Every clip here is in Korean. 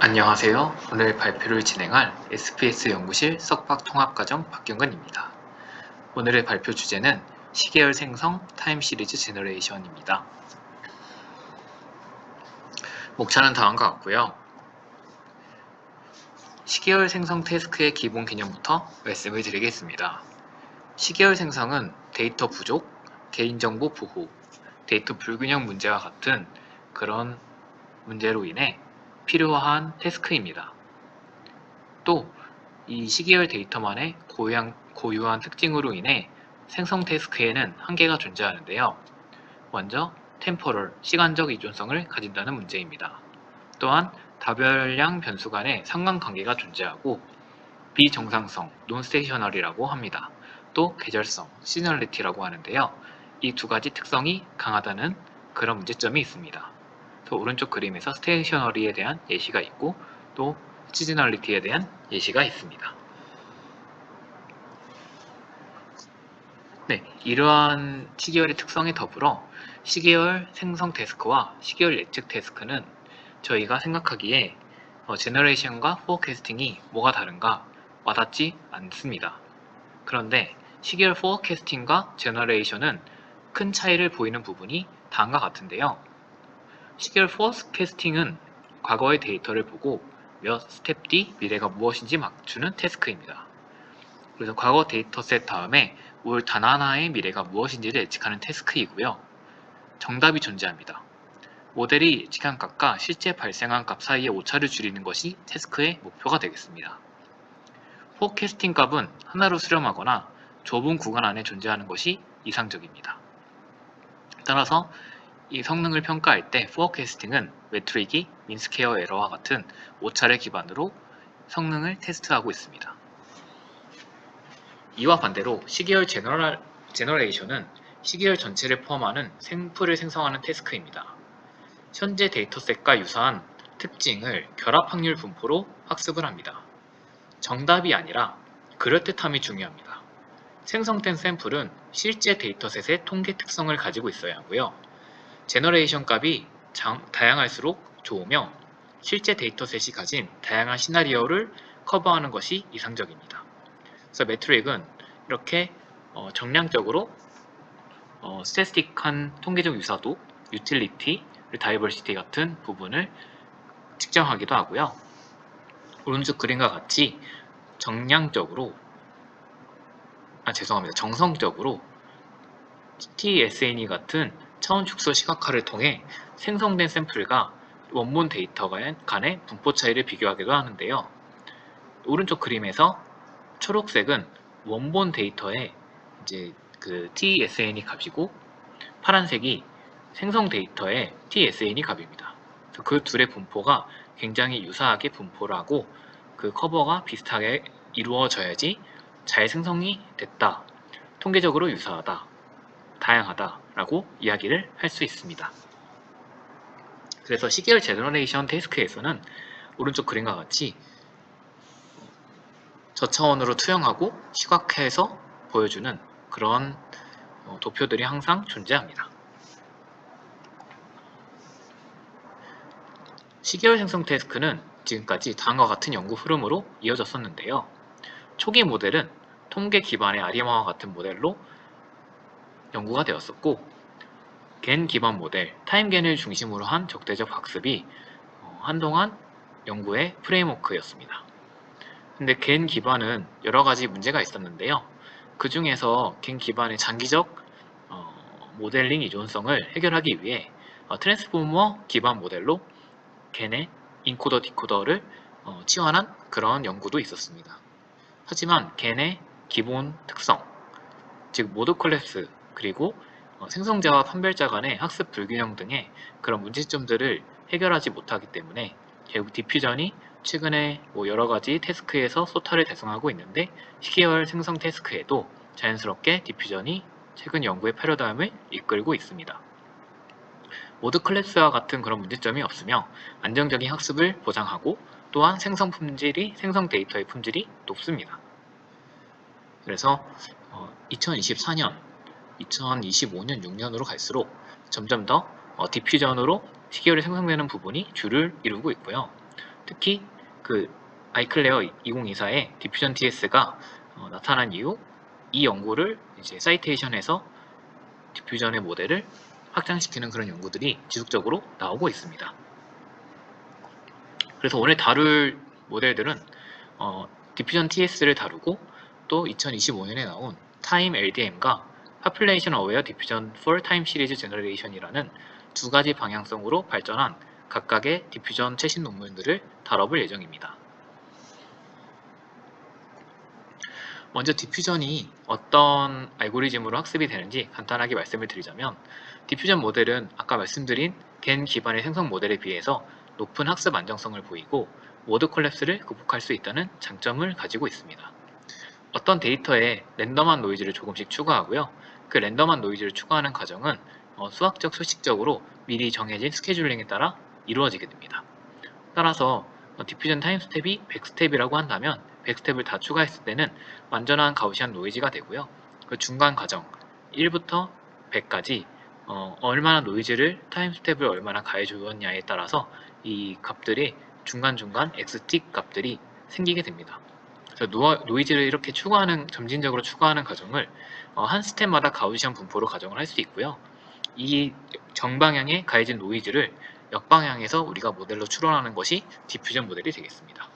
안녕하세요. 오늘 발표를 진행할 SPS 연구실 석박통합과정 박경근입니다. 오늘의 발표 주제는 시계열 생성 타임 시리즈 제너레이션입니다. 목차는 다음과 같고요. 시계열 생성 태스크의 기본 개념부터 말씀을 드리겠습니다. 시계열 생성은 데이터 부족, 개인정보 보호, 데이터 불균형 문제와 같은 그런 문제로 인해 필요한 태스크입니다. 또 이 시계열 데이터만의 고유한 특징으로 인해 생성 태스크에는 한계가 존재하는데요. 먼저 템포럴, 시간적 이존성을 가진다는 문제입니다. 또한 다별량 변수 간의 상관관계가 존재하고 비정상성, 논스테이셔널이라고 합니다. 또 계절성, 시저널리티라고 하는데요. 이 두 가지 특성이 강하다는 그런 문제점이 있습니다. 또 오른쪽 그림에서 스테이셔너리에 대한 예시가 있고 또 시즈널리티에 대한 예시가 있습니다. 네, 이러한 시계열의 특성에 더불어 시계열 생성 태스크와 시계열 예측 태스크는 저희가 생각하기에 제너레이션과 포어캐스팅이 뭐가 다른가 와닿지 않습니다. 그런데 시계열 포어캐스팅과 제너레이션은 큰 차이를 보이는 부분이 다음과 같은데요. 시계열 포어캐스팅은 과거의 데이터를 보고 몇 스텝 뒤 미래가 무엇인지 맞추는 태스크입니다. 그래서 과거 데이터셋 다음에 올 단 하나의 미래가 무엇인지를 예측하는 태스크이고요. 정답이 존재합니다. 모델이 예측한 값과 실제 발생한 값 사이의 오차를 줄이는 것이 태스크의 목표가 되겠습니다. 포캐스팅 값은 하나로 수렴하거나 좁은 구간 안에 존재하는 것이 이상적입니다. 따라서 이 성능을 평가할 때 포캐스팅은 매트릭이 민스퀘어 에러와 같은 오차를 기반으로 성능을 테스트하고 있습니다. 이와 반대로 시계열 제너레이션은 시계열 전체를 포함하는 생풀을 생성하는 태스크입니다. 현재 데이터셋과 유사한 특징을 결합 확률 분포로 학습을 합니다. 정답이 아니라 그럴듯함이 중요합니다. 생성된 샘플은 실제 데이터셋의 통계 특성을 가지고 있어야 하고요. 제너레이션 값이 다양할수록 좋으며 실제 데이터셋이 가진 다양한 시나리오를 커버하는 것이 이상적입니다. 그래서 매트릭은 이렇게 정량적으로 스태티스틱한 통계적 유사도, 유틸리티, 다이버시티 같은 부분을 측정하기도 하고요. 오른쪽 그림과 같이 정성적으로 TSNE 같은 차원 축소 시각화를 통해 생성된 샘플과 원본 데이터 간의 분포 차이를 비교하기도 하는데요. 오른쪽 그림에서 초록색은 원본 데이터의 이제 그 TSNE 값이고 파란색이 생성 데이터의 TSNE 값입니다. 그 둘의 분포가 굉장히 유사하게 분포를 하고 그 커버가 비슷하게 이루어져야지 잘 생성이 됐다, 통계적으로 유사하다, 다양하다 라고 이야기를 할 수 있습니다. 그래서 시계열 제너레이션 태스크에서는 오른쪽 그림과 같이 저차원으로 투영하고 시각화해서 보여주는 그런 도표들이 항상 존재합니다. 시계열 생성 태스크는 지금까지 다음과 같은 연구 흐름으로 이어졌었는데요. 초기 모델은 통계 기반의 아리마와 같은 모델로 연구가 되었었고 겐 기반 모델, 타임겐을 중심으로 한 적대적 학습이 한동안 연구의 프레임워크였습니다. 근데 겐 기반은 여러가지 문제가 있었는데요. 그 중에서 겐 기반의 장기적 모델링 이존성을 해결하기 위해 트랜스포머 기반 모델로 겐의 인코더 디코더를 치환한 그런 연구도 있었습니다. 하지만 겐의 기본 특성, 즉 모드 클래스 그리고 생성자와 판별자 간의 학습 불균형 등의 그런 문제점들을 해결하지 못하기 때문에 결국 디퓨전이 최근에 여러가지 태스크에서 소타를 달성하고 있는데 시계열 생성 태스크에도 자연스럽게 디퓨전이 최근 연구의 패러다임을 이끌고 있습니다. 모드 클래스와 같은 그런 문제점이 없으며 안정적인 학습을 보장하고 또한 생성 데이터의 품질이 높습니다. 그래서 2024년, 2025년, 6년으로 갈수록 점점 더 디퓨전으로 시계열이 생성되는 부분이 주를 이루고 있고요. 특히 그 아이클레어 2024에 디퓨전 TS가 나타난 이후 이 연구를 이제 사이테이션에서 디퓨전의 모델을 확장시키는 그런 연구들이 지속적으로 나오고 있습니다. 그래서 오늘 다룰 모델들은 디퓨전 TS를 다루고 또 2025년에 나온 Time LDM과 Population Aware Diffusion for Time Series Generation이라는 두 가지 방향성으로 발전한 각각의 디퓨전 최신 논문들을 다뤄볼 예정입니다. 먼저 디퓨전이 어떤 알고리즘으로 학습이 되는지 간단하게 말씀을 드리자면, 디퓨전 모델은 아까 말씀드린 겐 기반의 생성 모델에 비해서 높은 학습 안정성을 보이고 모드 콜랩스를 극복할 수 있다는 장점을 가지고 있습니다. 어떤 데이터에 랜덤한 노이즈를 조금씩 추가하고요. 그 랜덤한 노이즈를 추가하는 과정은 수학적 수식적으로 미리 정해진 스케줄링에 따라 이루어지게 됩니다. 따라서 디퓨전 타임 스텝이 100스텝이라고 한다면 100스텝을 다 추가했을 때는 완전한 가우시안 노이즈가 되고요. 그 중간 과정 1부터 100까지 얼마나 노이즈를 타임 스텝을 얼마나 가해 주었냐에 따라서 이 값들이 중간중간 XT 값들이 생기게 됩니다. 그래서 노이즈를 이렇게 점진적으로 추가하는 과정을 한 스텝마다 가우시안 분포로 가정을 할 수 있고요. 이 정방향에 가해진 노이즈를 역방향에서 우리가 모델로 추론하는 것이 디퓨전 모델이 되겠습니다.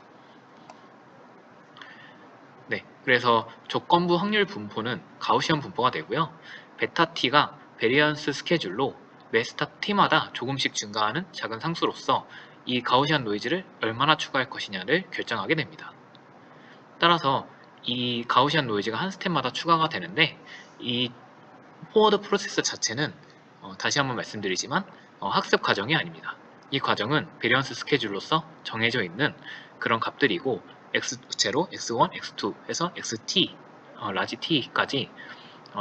네, 그래서 조건부 확률 분포는 가우시안 분포가 되고요. 베타 t가 베리언스 스케줄로 매 스텝 t마다 조금씩 증가하는 작은 상수로서 이 가우시안 노이즈를 얼마나 추가할 것이냐를 결정하게 됩니다. 따라서 이 가우시안 노이즈가 한 스텝마다 추가가 되는데, 이 포워드 프로세스 자체는 다시 한번 말씀드리지만 학습 과정이 아닙니다. 이 과정은 베리언스 스케줄로서 정해져 있는 그런 값들이고, x0, x1, x2 해서 xt, 라지 t까지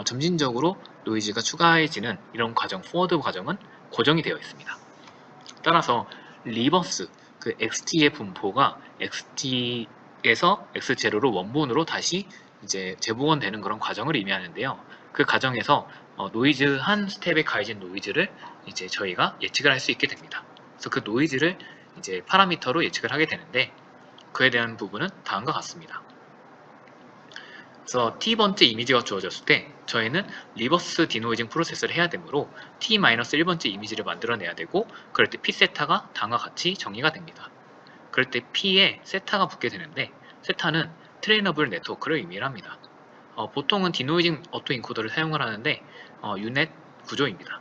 점진적으로 노이즈가 추가해지는 이런 과정, 포워드 과정은 고정이 되어 있습니다. 따라서 리버스, 그 xt의 분포가 xt에서 x0로 원본으로 다시 이제 재복원되는 그런 과정을 의미하는데요. 그 과정에서 노이즈 한 스텝에 가해진 노이즈를 이제 저희가 예측을 할 수 있게 됩니다. 그래서 그 노이즈를 이제 파라미터로 예측을 하게 되는데, 그에 대한 부분은 다음과 같습니다. 그래서 t번째 이미지가 주어졌을 때 저희는 리버스 디노이징 프로세스를 해야 되므로 t-1번째 이미지를 만들어내야 되고, 그럴 때 p 세타가 다음과 같이 정의가 됩니다. 그럴 때 p에 세타가 붙게 되는데, 세타는 트레이너블 네트워크를 의미합니다. 보통은 디노이징 어토인코더를 사용을 하는데 유넷 구조입니다.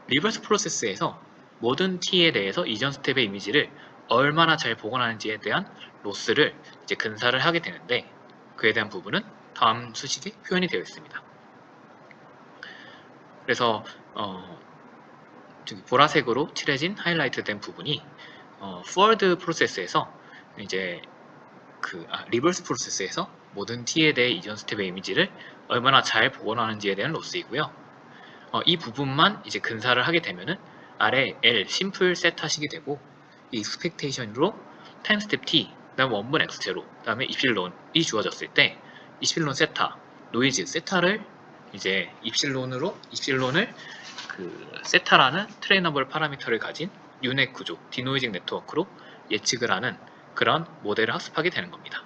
리버스 프로세스에서 모든 t에 대해서 이전 스텝의 이미지를 얼마나 잘 복원하는지에 대한 로스를 이제 근사를 하게 되는데, 그에 대한 부분은 다음 수식에 표현이 되어 있습니다. 그래서 보라색으로 칠해진 하이라이트된 부분이 forward 프로세스에서 이제 리버스 프로세스에서 모든 t에 대해 이전 스텝의 이미지를 얼마나 잘 복원하는지에 대한 로스이고요. 이 부분만 이제 근사를 하게 되면은 아래 L 심플 셋하식이 되고, 이 익스펙테이션으로 타임 스텝 t, 그다음 원본 x0, 그다음에 입실론이 주어졌을 때 입실론 세타, 노이즈 세타를 이제 입실론을 그 세타라는 트레이너블 파라미터를 가진 유넷 구조, 디노이징 네트워크로 예측을 하는 그런 모델을 학습하게 되는 겁니다.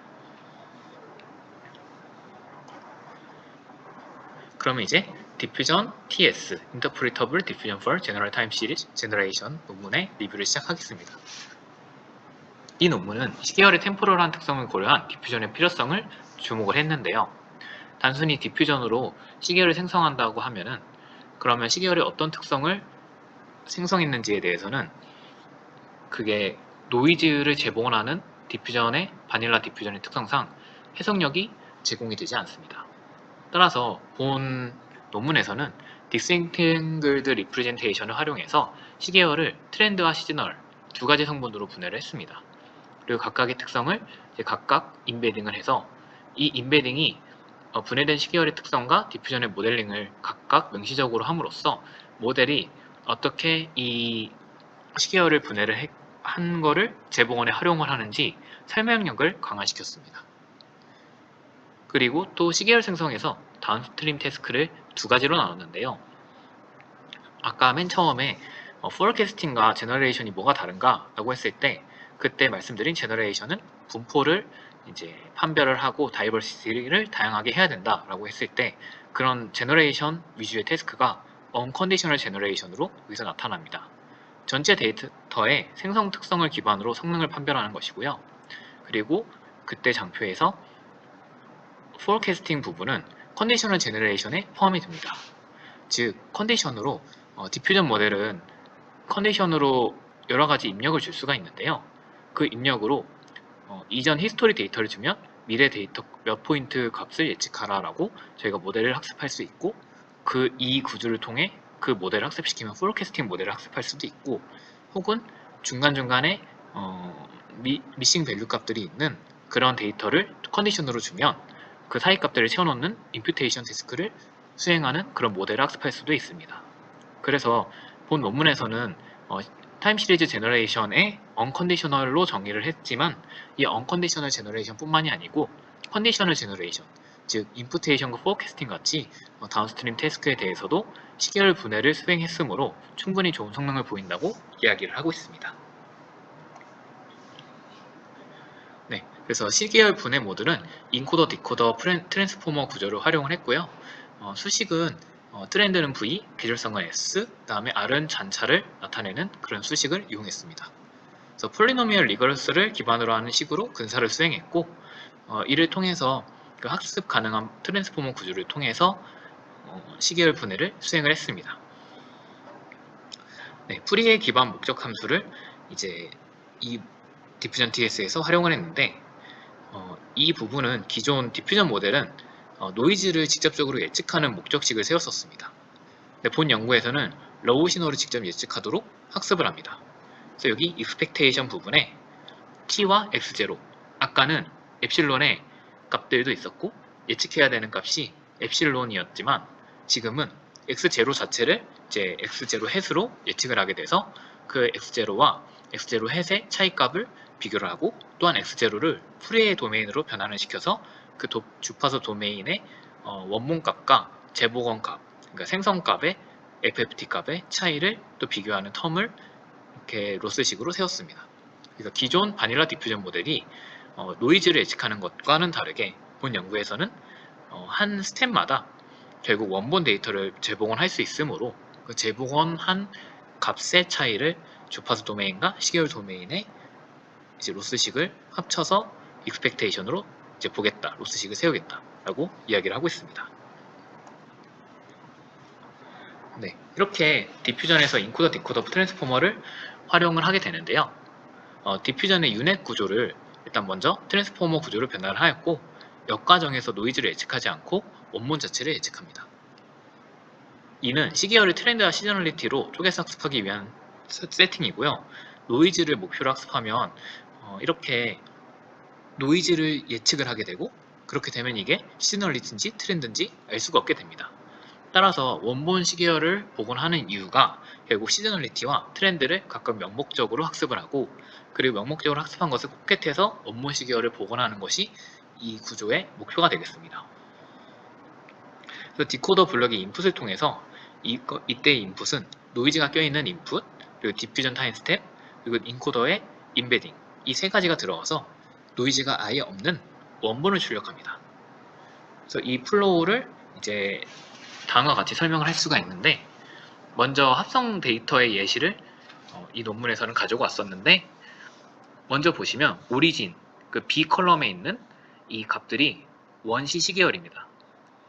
그러면 이제 디퓨전 TS, Interpretable Diffusion for General Time Series Generation 논문의 리뷰를 시작하겠습니다. 이 논문은 시계열의 템포럴한 특성을 고려한 디퓨전의 필요성을 주목을 했는데요. 단순히 디퓨전으로 시계열을 생성한다고 하면은, 그러면 시계열이 어떤 특성을 생성했는지에 대해서는 그게 노이즈를 재복원하는 디퓨전의 바닐라 디퓨전의 특성상 해석력이 제공이 되지 않습니다. 따라서 본 논문에서는 디스팅글드 리프레젠테이션을 활용해서 시계열을 트렌드와 시즈널 두 가지 성분으로 분해를 했습니다. 그리고 각각의 특성을 이제 각각 인베딩을 해서 이 인베딩이 분해된 시계열의 특성과 디퓨전의 모델링을 각각 명시적으로 함으로써 모델이 어떻게 이 시계열을 분해를 한 거를 재복원에 활용을 하는지 설명력을 강화시켰습니다. 그리고 또 시계열 생성에서 다운스트림 태스크를 두 가지로 나눴는데요. 아까 맨 처음에 forecasting과 제너레이션이 뭐가 다른가 라고 했을 때 그때 말씀드린 제너레이션은 분포를 이제 판별을 하고 다이버시티를 다양하게 해야 된다 라고 했을 때 그런 제너레이션 위주의 태스크가 언컨디셔널 제너레이션으로 여기서 나타납니다. 전체 데이터의 생성 특성을 기반으로 성능을 판별하는 것이고요. 그리고 그때 장표에서 forecasting 부분은 컨디셔널 제너레이션에 포함이 됩니다. 즉 컨디션으로 디퓨전 모델은 컨디션으로 여러가지 입력을 줄 수가 있는데요. 그 입력으로 이전 히스토리 데이터를 주면 미래 데이터 몇 포인트 값을 예측하라 라고 저희가 모델을 학습할 수 있고 이 구조를 통해 그 모델을 학습시키면 포캐스팅 모델을 학습할 수도 있고 혹은 중간중간에 미싱 밸류 값들이 있는 그런 데이터를 컨디션으로 주면 그 사이 값들을 채워놓는 임퓨테이션 태스크를 수행하는 그런 모델을 학습할 수도 있습니다. 그래서 본 논문에서는 타임 시리즈 제너레이션의 언컨디셔널로 정의를 했지만 이 언컨디셔널 제너레이션 뿐만이 아니고 컨디셔널 제너레이션, 즉 임퓨테이션과 포캐스팅 같이 다운스트림 태스크에 대해서도 시계열 분해를 수행했으므로 충분히 좋은 성능을 보인다고 이야기를 하고 있습니다. 네, 그래서 시계열 분해 모듈은 인코더, 디코더, 트랜스포머 구조를 활용을 했고요. 수식은 트렌드는 V, 계절성은 S, 그 다음에 R은 잔차를 나타내는 그런 수식을 이용했습니다. 그래서 폴리노미얼 리거러스를 기반으로 하는 식으로 근사를 수행했고 이를 통해서 그 학습 가능한 트랜스포머 구조를 통해서 시계열 분해를 수행을 했습니다. 네, 프리의 기반 목적 함수를 이제 이 디퓨전 TS에서 활용을 했는데 이 부분은 기존 디퓨전 모델은 노이즈를 직접적으로 예측하는 목적식을 세웠었습니다. 본 연구에서는 로우 신호를 직접 예측하도록 학습을 합니다. 그래서 여기 expectation 부분에 t와 x0, 아까는 엡실론의 값들도 있었고 예측해야 되는 값이 엡실론이었지만 지금은 x0 자체를 이제 x0 햇으로 예측을 하게 돼서 그 x0와 x0 햇의 차이값을 비교를 하고 또한 x0를 프레의 도메인으로 변환을 시켜서 그 주파수 도메인의 원본값과 재복원값, 그러니까 생성값의 FFT 값의 차이를 또 비교하는 텀을 이렇게 로스식으로 세웠습니다. 그래서 기존 바닐라 디퓨전 모델이 노이즈를 예측하는 것과는 다르게 본 연구에서는 한 스텝마다 결국 원본 데이터를 재복원할 수 있으므로 그 재복원한 값의 차이를 주파수 도메인과 시계열 도메인의 이제 로스식을 합쳐서 익스펙테이션으로 이제 보겠다, 로스식을 세우겠다라고 이야기를 하고 있습니다. 네, 이렇게 디퓨전에서 인코더, 디코더, 트랜스포머를 활용을 하게 되는데요. 디퓨전의 유닛 구조를 일단 먼저 트랜스포머 구조로 변화를 하였고 역과정에서 노이즈를 예측하지 않고 원본 자체를 예측합니다. 이는 시계열의 트렌드와 시저널리티로 쪼개서 학습하기 위한 세팅이고요. 노이즈를 목표로 학습하면 이렇게 노이즈를 예측을 하게 되고 그렇게 되면 이게 시저널리티인지 트렌드인지 알 수가 없게 됩니다. 따라서 원본 시계열을 복원하는 이유가 결국 시저널리티와 트렌드를 각각 명목적으로 학습을 하고 그리고 명목적으로 학습한 것을 포켓해서 원본 시계열을 복원하는 것이 이 구조의 목표가 되겠습니다. 그래서 디코더 블럭의 인풋을 통해서 이때의 인풋은 노이즈가 껴있는 인풋, 그리고 디퓨전 타임 스텝, 그리고 인코더의 임베딩 이 세 가지가 들어가서 노이즈가 아예 없는 원본을 출력합니다. 그래서 이 플로우를 이제 다음과 같이 설명을 할 수가 있는데 먼저 합성 데이터의 예시를 이 논문에서는 가지고 왔었는데 먼저 보시면 오리진, 그 B 컬럼에 있는 이 값들이 원시 시계열입니다.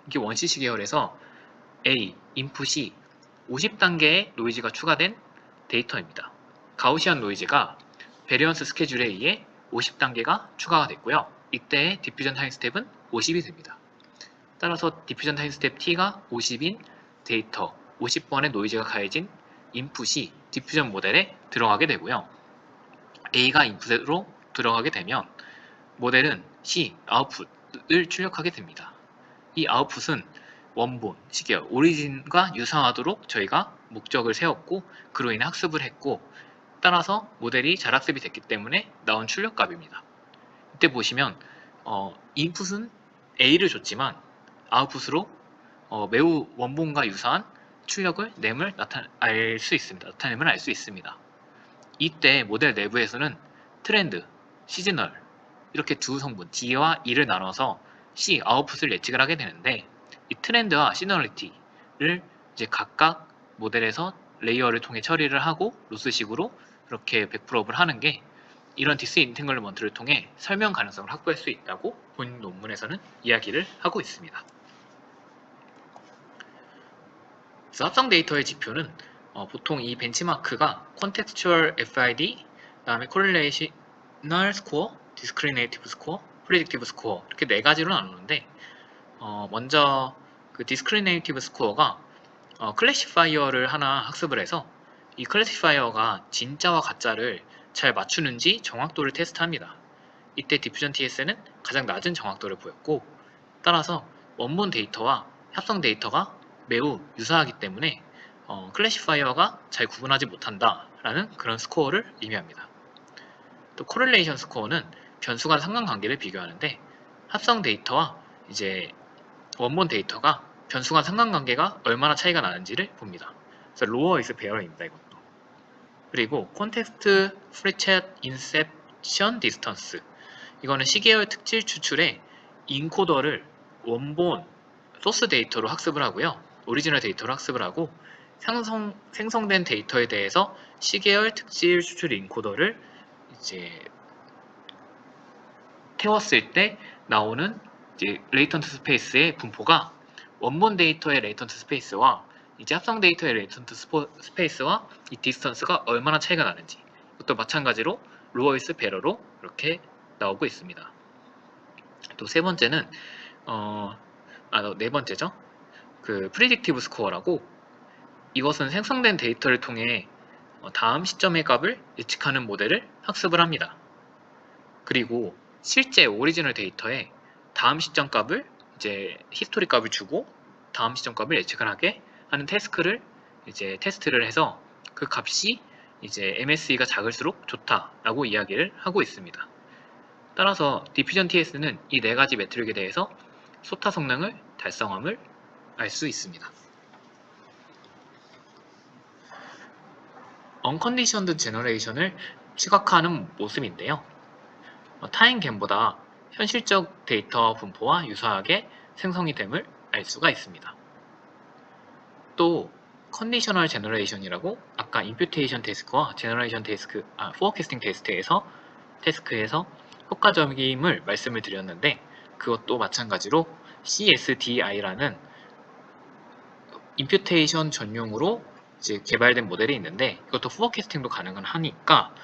이게 원시 시계열에서 A, 인풋이 50단계의 노이즈가 추가된 데이터입니다. 가우시안 노이즈가 베리언스 스케줄에 의해 50단계가 추가가 됐고요. 이때의 디퓨전 타임 스텝은 50이 됩니다. 따라서 디퓨전 타임 스텝 T가 50인 데이터 50번의 노이즈가 가해진 인풋이 디퓨전 모델에 들어가게 되고요. A가 인풋으로 들어가게 되면 모델은 C, 아웃풋을 출력하게 됩니다. 이 아웃풋은 원본, 시계열, 오리진과 유사하도록 저희가 목적을 세웠고 그로 인해 학습을 했고 따라서 모델이 잘 학습이 됐기 때문에 나온 출력값입니다. 이때 보시면 인풋은 A를 줬지만 아웃풋으로 매우 원본과 유사한 출력을 램을 알 수 있습니다. 나타냄을 알 수 있습니다. 이때 모델 내부에서는 트렌드, 시즈널 이렇게 두 성분 D와 E를 나눠서 C, 아웃풋을 예측을 하게 되는데 이 트렌드와 시즈널리티를 이제 각각 모델에서 레이어를 통해 처리를 하고 로스식으로 그렇게 백프롭을 하는 게 이런 디스인탱글먼트를 통해 설명 가능성을 확보할 수 있다고 본 논문에서는 이야기를 하고 있습니다. 그래서 합성 데이터의 지표는 보통 이 벤치마크가 Contextual FID, 그다음에 Correlational Score, Discriminative Score, Predictive Score 이렇게 네 가지로 나누는데 먼저 그 Discriminative Score가 클래시파이어를 하나 학습을 해서 이 클래시파이어가 진짜와 가짜를 잘 맞추는지 정확도를 테스트합니다. 이때 디퓨전 TS는 가장 낮은 정확도를 보였고 따라서 원본 데이터와 합성 데이터가 매우 유사하기 때문에 클래시파이어가 잘 구분하지 못한다라는 그런 스코어를 의미합니다. 또 코렐레이션 스코어는 변수 간 상관관계를 비교하는데 합성 데이터와 이제 원본 데이터가 변수 간 상관관계가 얼마나 차이가 나는지를 봅니다. 그래서 로어 is bear입니다. 이것도. 그리고 콘텍스트 프리챗 인셉션 디스턴스 이거는 시계열 특질 추출에 인코더를 원본 소스 데이터로 학습을 하고요. 오리지널 데이터로 학습을 하고 생성된 데이터에 대해서 시계열 특질 추출 인코더를 이제 태웠을 때 나오는 이제 레이턴트 스페이스의 분포가 원본 데이터의 레이턴트 스페이스와 이제 합성 데이터의 레이턴트 스페이스와 이 디스턴스가 얼마나 차이가 나는지 이것도 마찬가지로 로어이스 베러로 이렇게 나오고 있습니다. 또 세 번째는 네 번째죠. 그 프리딕티브 스코어라고 이것은 생성된 데이터를 통해 다음 시점의 값을 예측하는 모델을 학습을 합니다. 그리고 실제 오리지널 데이터에 다음 시점 값을 이제 히스토리 값을 주고 다음 시점 값을 예측을 하게 하는 테스트를 해서 그 값이 이제 MSE가 작을수록 좋다라고 이야기를 하고 있습니다. 따라서 디퓨전 TS는 이 네 가지 매트릭에 대해서 소타 성능을 달성함을 알 수 있습니다. 언컨디션드 제너레이션을 시각화하는 모습인데요. 타임겐보다 현실적 데이터 분포와 유사하게 생성이 됨을 알 수가 있습니다. 또 컨디셔널 제너레이션이라고 아까 임퓨테이션 태스크와 제너레이션 태스크, 포어캐스팅 태스크에서 효과적임을 말씀을 드렸는데 그것도 마찬가지로 CSDI라는 임퓨테이션 전용으로 이제 개발된 모델이 있는데 이것도 포어캐스팅도 가능은 하니까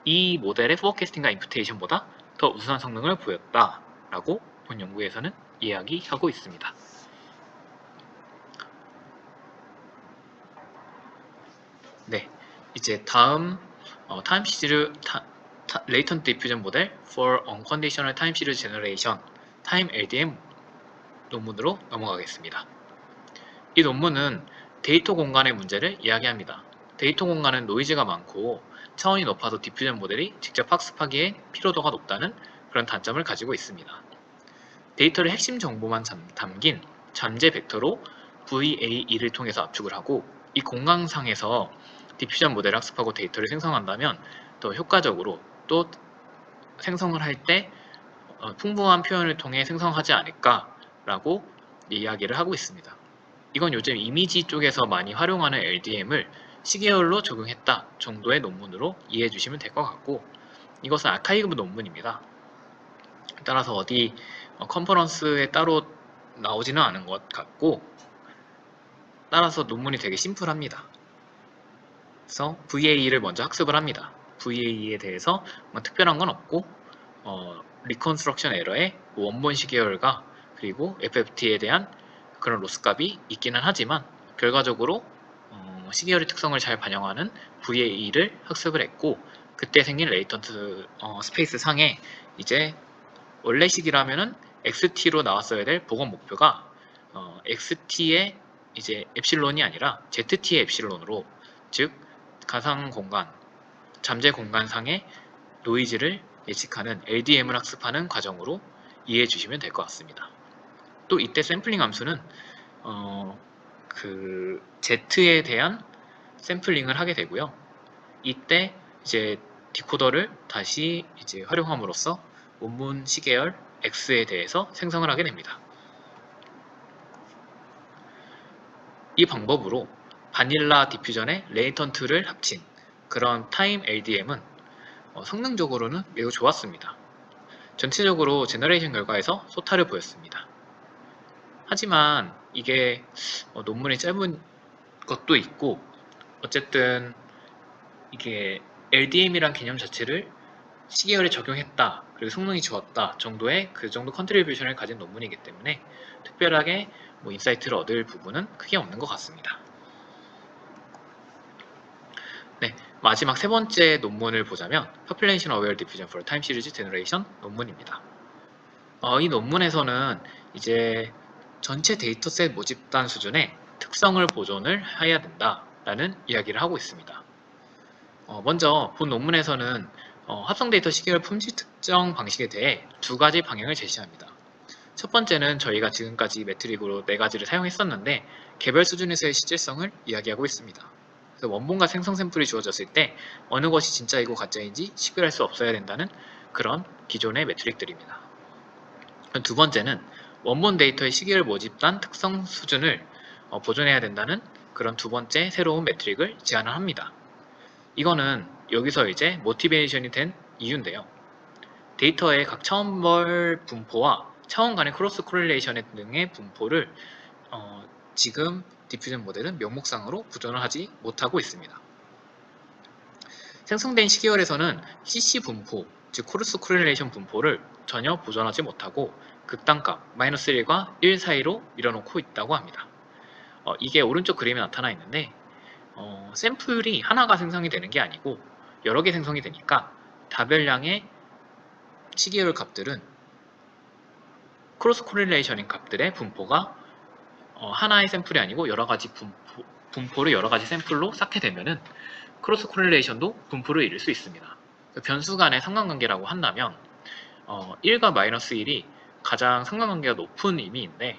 이 모델의 포어캐스팅과 임퓨테이션보다 더 우수한 성능을 보였다라고 본 연구에서는 이야기하고 있습니다. 네, 이제 다음 타임 시리즈 Latent Diffusion Model for Unconditional Time Series Generation Time LDM 논문으로 넘어가겠습니다. 이 논문은 데이터 공간의 문제를 이야기합니다. 데이터 공간은 노이즈가 많고 차원이 높아서 디퓨전 모델이 직접 학습하기에 피로도가 높다는 그런 단점을 가지고 있습니다. 데이터를 핵심 정보만 담긴 잠재 벡터로 VAE를 통해서 압축을 하고 이 공간상에서 디퓨전 모델을 학습하고 데이터를 생성한다면 더 효과적으로 또 생성을 할 때 풍부한 표현을 통해 생성하지 않을까라고 이야기를 하고 있습니다. 이건 요즘 이미지 쪽에서 많이 활용하는 LDM을 시계열로 적용했다 정도의 논문으로 이해해 주시면 될 것 같고 이것은 아카이브 논문입니다. 따라서 어디 컨퍼런스에 따로 나오지는 않은 것 같고 따라서 논문이 되게 심플합니다. 그래서 VAE를 먼저 학습을 합니다. VAE에 대해서 특별한 건 없고 리컨스트럭션 에러의 원본 시계열과 그리고 FFT에 대한 그런 로스 값이 있기는 하지만 결과적으로 시계열의 특성을 잘 반영하는 VAE를 학습을 했고 그때 생긴 레이턴트 스페이스 상에 이제 원래 식이라면은 XT로 나왔어야 될 복원 목표가 XT의 이제 엡실론이 아니라 ZT의 엡실론으로 즉 가상 공간, 잠재 공간상의 노이즈를 예측하는 LDM을 학습하는 과정으로 이해해 주시면 될 것 같습니다. 또 이때 샘플링 함수는 그 Z에 대한 샘플링을 하게 되고요. 이때 이제 디코더를 다시 이제 활용함으로써 원문 시계열 X에 대해서 생성을 하게 됩니다. 이 방법으로 바닐라 디퓨전의 레이턴트를 합친 그런 타임 LDM은 성능적으로는 매우 좋았습니다. 전체적으로 제너레이션 결과에서 소타를 보였습니다. 하지만 이게 논문이 짧은 것도 있고 어쨌든 이게 LDM이란 개념 자체를 시계열에 적용했다 그리고 성능이 좋았다 정도의 그 정도 컨트리뷰션을 가진 논문이기 때문에 특별하게 인사이트를 얻을 부분은 크게 없는 것 같습니다. 네, 마지막 세 번째 논문을 보자면 Population Aware Diffusion for Time Series Generation 논문입니다. 이 논문에서는 이제 전체 데이터셋 모집단 수준의 특성을 보존을 해야 된다라는 이야기를 하고 있습니다. 먼저 본 논문에서는 합성 데이터 시계열 품질 특정 방식에 대해 두 가지 방향을 제시합니다. 첫 번째는 저희가 지금까지 매트릭으로 네 가지를 사용했었는데 개별 수준에서의 실질성을 이야기하고 있습니다. 그래서 원본과 생성 샘플이 주어졌을 때 어느 것이 진짜이고 가짜인지 식별할 수 없어야 된다는 그런 기존의 매트릭들입니다. 두 번째는 원본 데이터의 시계열 모집단 특성 수준을 보존해야 된다는 그런 두 번째 새로운 매트릭을 제안을 합니다. 이거는 여기서 이제 모티베이션이 된 이유인데요. 데이터의 각 차원별 분포와 차원 간의 크로스 코릴레이션 등의 분포를 지금 디퓨전 모델은 명목상으로 보존을 하지 못하고 있습니다. 생성된 시계열에서는 CC 분포, 즉 크로스 코릴레이션 분포를 전혀 보존하지 못하고 극단값 -1과 1 사이로 밀어놓고 있다고 합니다. 이게 오른쪽 그림에 나타나 있는데 샘플이 하나가 생성이 되는 게 아니고 여러 개 생성이 되니까 다별량의 시계열 값들은 크로스 코릴레이션인 값들의 분포가 하나의 샘플이 아니고 여러 가지 분포를 여러 가지 샘플로 쌓게 되면은 크로스 코릴레이션도 분포를 이룰 수 있습니다. 변수 간의 상관관계라고 한다면 1과 -1이 가장 상관관계가 높은 의미인데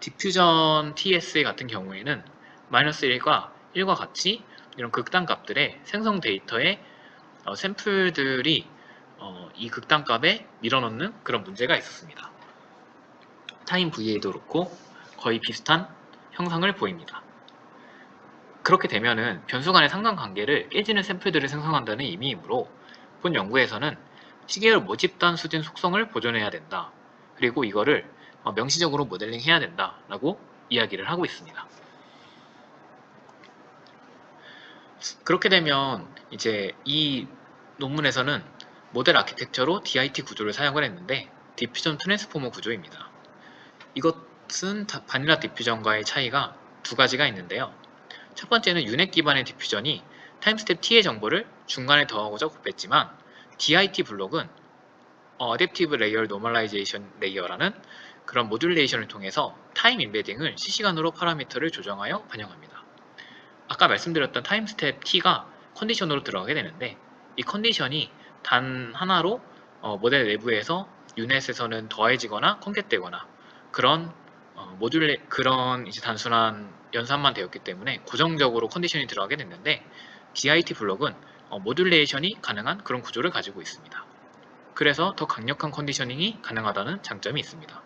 디퓨전 TSA 같은 경우에는 -1과 1과 같이 이런 극단값들의 생성 데이터의 샘플들이 이 극단값에 밀어넣는 그런 문제가 있었습니다. 타임 VA도 그렇고 거의 비슷한 형상을 보입니다. 그렇게 되면은 변수 간의 상관관계를 깨지는 샘플들을 생성한다는 의미이므로 본 연구에서는 시계열 모집단 수준 속성을 보존해야 된다. 그리고 이거를 명시적으로 모델링 해야 된다 라고 이야기를 하고 있습니다. 그렇게 되면 이제 이 논문에서는 모델 아키텍처로 DIT 구조를 사용을 했는데 디퓨전 트랜스포머 구조입니다. 이것은 바닐라 디퓨전과의 차이가 두 가지가 있는데요. 첫 번째는 유넷 기반의 디퓨전이 타임스텝 t의 정보를 중간에 더하고자 곱했지만 DIT 블록은 어댑티브 레이어 노멀라이제이션 레이어라는 그런 모듈레이션을 통해서 타임 임베딩을 실시간으로 파라미터를 조정하여 반영합니다. 아까 말씀드렸던 타임 스텝 t가 컨디션으로 들어가게 되는데 이 컨디션이 단 하나로 모델 내부에서 유넷에서는 더해지거나 콘캣되거나 그런 그런 이제 단순한 연산만 되었기 때문에 고정적으로 컨디션이 들어가게 됐는데 DIT 블록은 모듈레이션이 가능한 그런 구조를 가지고 있습니다. 그래서 더 강력한 컨디셔닝이 가능하다는 장점이 있습니다.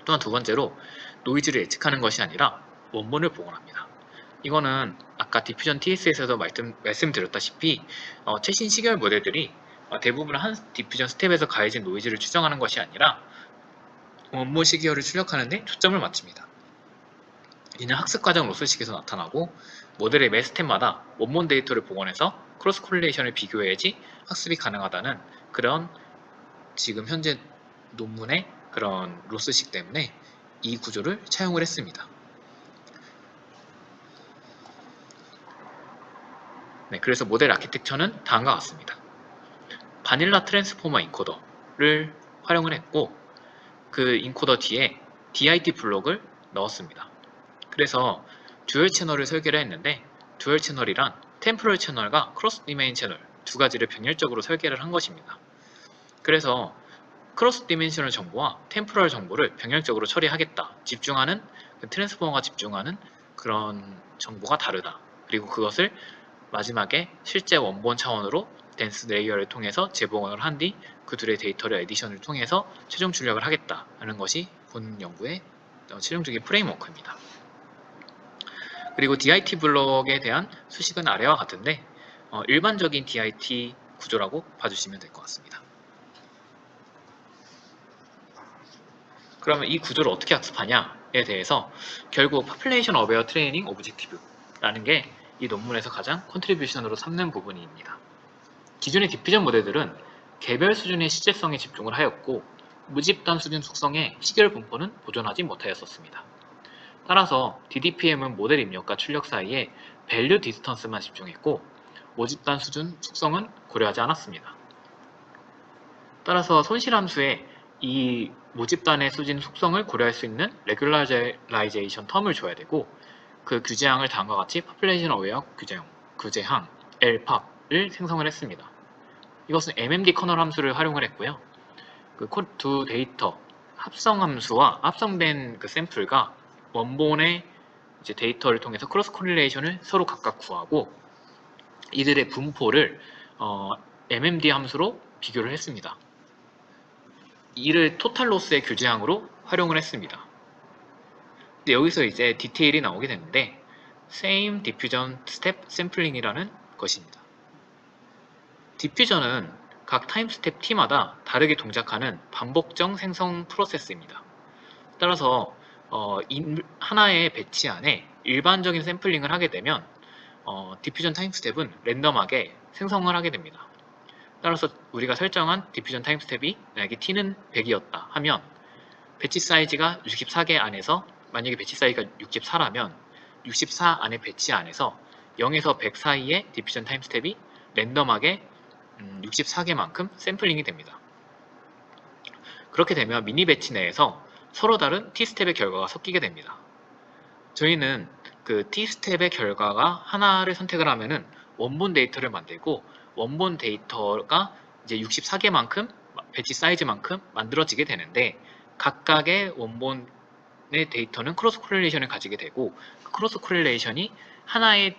또한 두 번째로 노이즈를 예측하는 것이 아니라 원본을 복원합니다. 이거는 아까 디퓨전 TS에서도 말씀드렸다시피 최신 시계열 모델들이 대부분 한 디퓨전 스텝에서 가해진 노이즈를 추정하는 것이 아니라 원본 시계열을 출력하는 데 초점을 맞춥니다. 이는 학습과정 로스식에서 나타나고 모델의 매 스텝마다 원본 데이터를 복원해서 크로스 코릴레이션을 비교해야지 학습이 가능하다는 그런 지금 현재 논문의 그런 로스식 때문에 이 구조를 차용을 했습니다. 네, 그래서 모델 아키텍처는 다음과 같습니다. 바닐라 트랜스포머 인코더를 활용을 했고 그 인코더 뒤에 DIT 블록을 넣었습니다. 그래서 듀얼 채널을 설계를 했는데 듀얼 채널이란 템포럴 채널과 크로스 디메인 채널 두 가지를 병렬적으로 설계를 한 것입니다. 그래서 크로스 디멘셔널 정보와 템포럴 정보를 병렬적으로 처리하겠다, 집중하는 그 트랜스포머가 집중하는 그런 정보가 다르다. 그리고 그것을 마지막에 실제 원본 차원으로 덴스 레이어를 통해서 재봉을 한 뒤 그 둘의 데이터를 에디션을 통해서 최종 출력을 하겠다 하는 것이 본 연구의 최종적인 프레임워크입니다. 그리고 DIT 블록에 대한 수식은 아래와 같은데 일반적인 DIT 구조라고 봐주시면 될 것 같습니다. 그러면 이 구조를 어떻게 학습하냐에 대해서 결국 Population Aware Training Objective라는 게 이 논문에서 가장 컨트리뷰션으로 삼는 부분입니다. 기존의 디퓨전 모델들은 개별 수준의 실제성에 집중을 하였고 무집단 수준 속성의 시계열 분포는 보존하지 못하였었습니다. 따라서 DDPM은 모델 입력과 출력 사이에 밸류 디스턴스만 집중했고 모집단 수준 속성은 고려하지 않았습니다. 따라서 손실함수에 이 모집단의 수준 속성을 고려할 수 있는 레귤라이제이션 텀을 줘야 되고 그 규제항을 다음과 같이 Population Aware 규제항 LPAP을 생성을 했습니다. 이것은 MMD 커널 함수를 활용을 했고요. 그 두 데이터 합성 함수와 합성된 그 샘플과 원본의 이제 데이터를 통해서 크로스 코릴레이션을 서로 각각 구하고 이들의 분포를 MMD 함수로 비교를 했습니다. 이를 토탈 로스의 규제항으로 활용을 했습니다. 근데 여기서 이제 디테일이 나오게 되는데 Same Diffusion Step Sampling이라는 것입니다. 디퓨전은 각 타임 스텝 t마다 다르게 동작하는 반복적 생성 프로세스입니다. 따라서 하나의 배치 안에 일반적인 샘플링을 하게 되면 디퓨전 타임 스텝은 랜덤하게 생성을 하게 됩니다. 따라서 우리가 설정한 디퓨전 타임 스텝이 만약에 t는 100이었다 하면 배치 사이즈가 64개 안에서 만약에 배치 사이즈가 64라면 64 안에 배치 안에서 0에서 100 사이의 디퓨전 타임 스텝이 랜덤하게 64개만큼 샘플링이 됩니다. 그렇게 되면 미니 배치 내에서 서로 다른 T스텝의 결과가 섞이게 됩니다. 저희는 그 T스텝의 결과가 하나를 선택을 하면은 원본 데이터를 만들고 원본 데이터가 이제 64개만큼 배치 사이즈만큼 만들어지게 되는데 각각의 원본의 데이터는 크로스 코릴레이션을 가지게 되고 그 크로스 코릴레이션이 하나의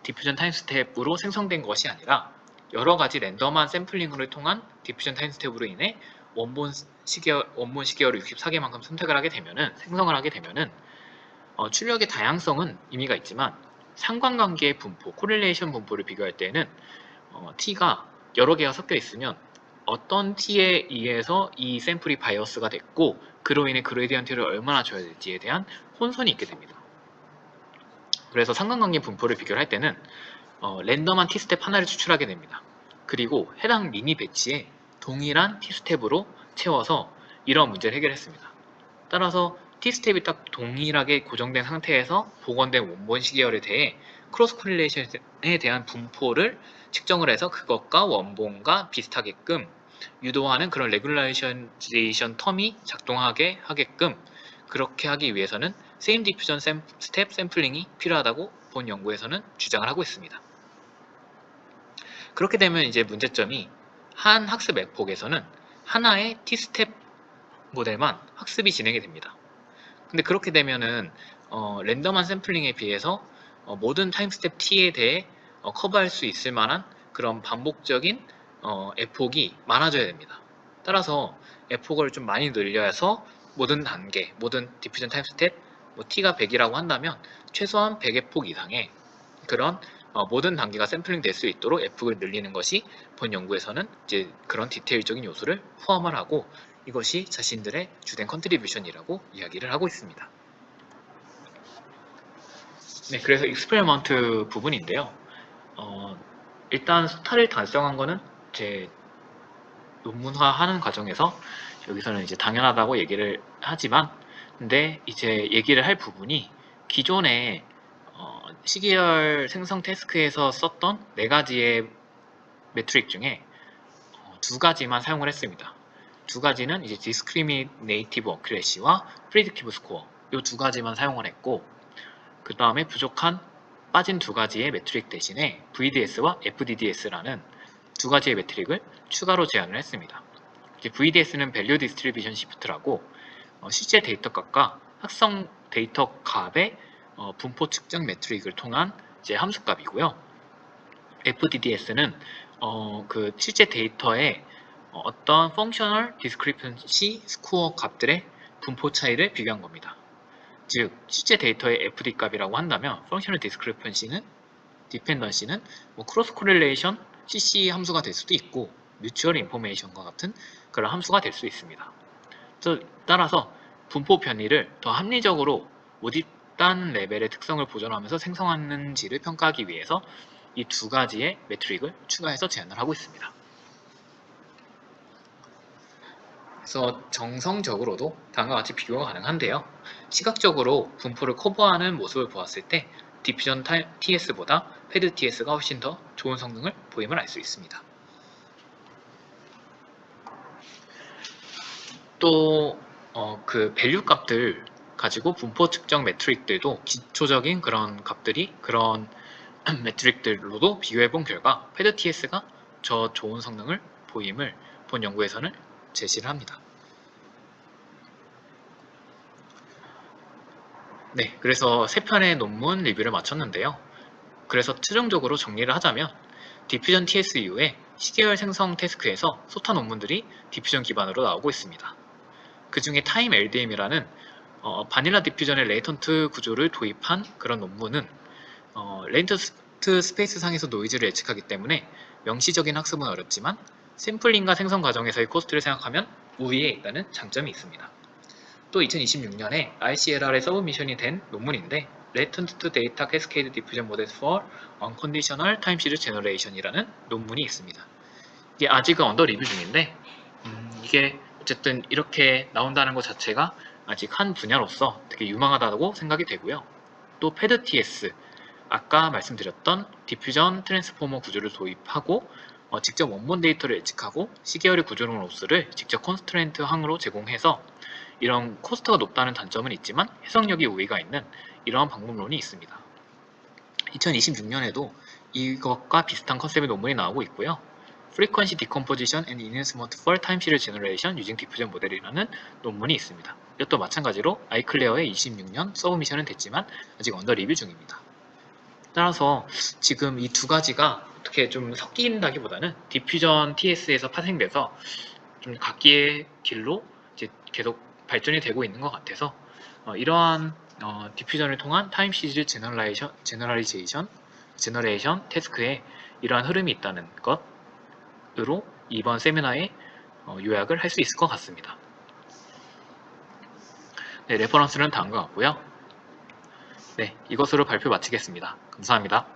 디퓨전 타임 스텝으로 생성된 것이 아니라 여러 가지 랜덤한 샘플링을 통한 디퓨전 타임 스텝으로 인해 원본 시계열을 64개만큼 선택을 하게 되면은 생성을 하게 되면은 출력의 다양성은 의미가 있지만 상관관계의 분포, 코릴레이션 분포를 비교할 때에는 t가 여러 개가 섞여 있으면 어떤 t에 의해서 이 샘플이 바이어스가 됐고 그로 인해 그레디언트를 얼마나 줘야 될지에 대한 혼선이 있게 됩니다. 그래서 상관관계 분포를 비교를 할 때는 랜덤한 t스텝 하나를 추출하게 됩니다. 그리고 해당 미니 배치에 동일한 t스텝으로 채워서 이런 문제를 해결했습니다. 따라서 t스텝이 딱 동일하게 고정된 상태에서 복원된 원본 시계열에 대해 크로스 코릴레이션에 대한 분포를 측정을 해서 그것과 원본과 비슷하게끔 유도하는 그런 레귤라이제이션 텀이 작동하게 하게끔 그렇게 하기 위해서는 Same Diffusion Step 샘플링이 필요하다고 본 연구에서는 주장을 하고 있습니다. 그렇게 되면 이제 문제점이 한 학습 에폭에서는 하나의 T스텝 모델만 학습이 진행이 됩니다. 근데 그렇게 되면은 랜덤한 샘플링에 비해서 모든 타임 스텝 T에 대해 커버할 수 있을 만한 그런 반복적인 에폭이 많아져야 됩니다. 따라서 에폭을 좀 많이 늘려서 모든 단계, 모든 디퓨전 타임 스텝 T가 100이라고 한다면 최소한 100에폭 이상의 그런 모든 단계가 샘플링 될 수 있도록 에폭을 늘리는 것이 본 연구에서는 이제 그런 디테일적인 요소를 포함을 하고 이것이 자신들의 주된 컨트리뷰션이라고 이야기를 하고 있습니다. 네, 그래서 익스페리먼트 부분인데요. 일단 스타를 달성한 거는 제 논문화하는 과정에서 여기서는 이제 당연하다고 얘기를 하지만 근데 이제 얘기를 할 부분이 기존의 시계열 생성 태스크에서 썼던 4가지의 매트릭 중에 2가지만 사용을 했습니다. 2가지는 이제 Discriminative Accuracy와 Predictive Score 이 2가지만 사용을 했고 그 다음에 부족한 빠진 2가지의 매트릭 대신에 VDS와 FDDS라는 2가지의 매트릭을 추가로 제안을 했습니다. VDS는 Value Distribution Shift라고 실제 데이터 값과 합성 데이터 값의 분포 측정 매트릭을 통한 이제 함수값이고요. FDDS는 그 실제 데이터의 어떤 functional discrepancy 스코어 값들의 분포 차이를 비교한 겁니다. 즉 실제 데이터의 FD 값이라고 한다면 functional discrepancy는 dependency는 cross correlation CC 함수가 될 수도 있고 mutual information과 같은 그런 함수가 될 수 있습니다. 따라서 분포 변이를 더 합리적으로 어디딴 레벨의 특성을 보존하면서 생성하는지를 평가하기 위해서 이 두 가지의 매트릭을 추가해서 제안을 하고 있습니다. 그래서 정성적으로도 다음과 같이 비교가 가능한데요. 시각적으로 분포를 커버하는 모습을 보았을 때 디퓨전 TS보다 패드 TS가 훨씬 더 좋은 성능을 보임을 알 수 있습니다. 또 그 밸류 값들 가지고 분포 측정 매트릭들도 기초적인 그런 값들이 그런 매트릭들로도 비교해 본 결과 패드 TS가 더 좋은 성능을 보임을 본 연구에서는 제시를 합니다. 네, 그래서 3편의 논문 리뷰를 마쳤는데요. 그래서 최종적으로 정리를 하자면 디퓨전 TS 이후에 시계열 생성 태스크에서 소타 논문들이 디퓨전 기반으로 나오고 있습니다. 그 중에 타임 LDM이라는 바닐라 디퓨전의 레이턴트 구조를 도입한 그런 논문은 레이턴트 스페이스 상에서 노이즈를 예측하기 때문에 명시적인 학습은 어렵지만 샘플링과 생성 과정에서의 코스트를 생각하면 우위에 있다는 장점이 있습니다. 또 2026년에 ICLR에 서브미션이 된 논문인데 Latent Data Cascade Diffusion Models for Unconditional Time Series Generation이라는 논문이 있습니다. 이게 아직은 언더 리뷰 중인데 이게 어쨌든 이렇게 나온다는 것 자체가 아직 한 분야로서 되게 유망하다고 생각이 되고요. 또 패드 TS 아까 말씀드렸던 디퓨전 트랜스포머 구조를 도입하고 직접 원본 데이터를 예측하고 시계열의 구조론 로스를 직접 컨스트레인트 항으로 제공해서 이런 코스트가 높다는 단점은 있지만 해석력이 우위가 있는 이러한 방법론이 있습니다. 2026년에도 이것과 비슷한 컨셉의 논문이 나오고 있고요. Frequency Decomposition and Enhancement for Time Series Generation using Diffusion Model이라는 논문이 있습니다. 이것도 마찬가지로 아이클레어의 26년 서브미션은 됐지만 아직 언더 리뷰 중입니다. 따라서 지금 이 두 가지가 어떻게 좀 섞인다기보다는 디퓨전 TS에서 파생돼서 좀 각기의 길로 이제 계속 발전이 되고 있는 것 같아서 이러한 디퓨전을 통한 타임 시리즈 제너레이션 태스크에 이러한 흐름이 있다는 것으로 이번 세미나에 요약을 할 수 있을 것 같습니다. 네, 레퍼런스는 다음과 같고요. 네, 이것으로 발표 마치겠습니다. 감사합니다.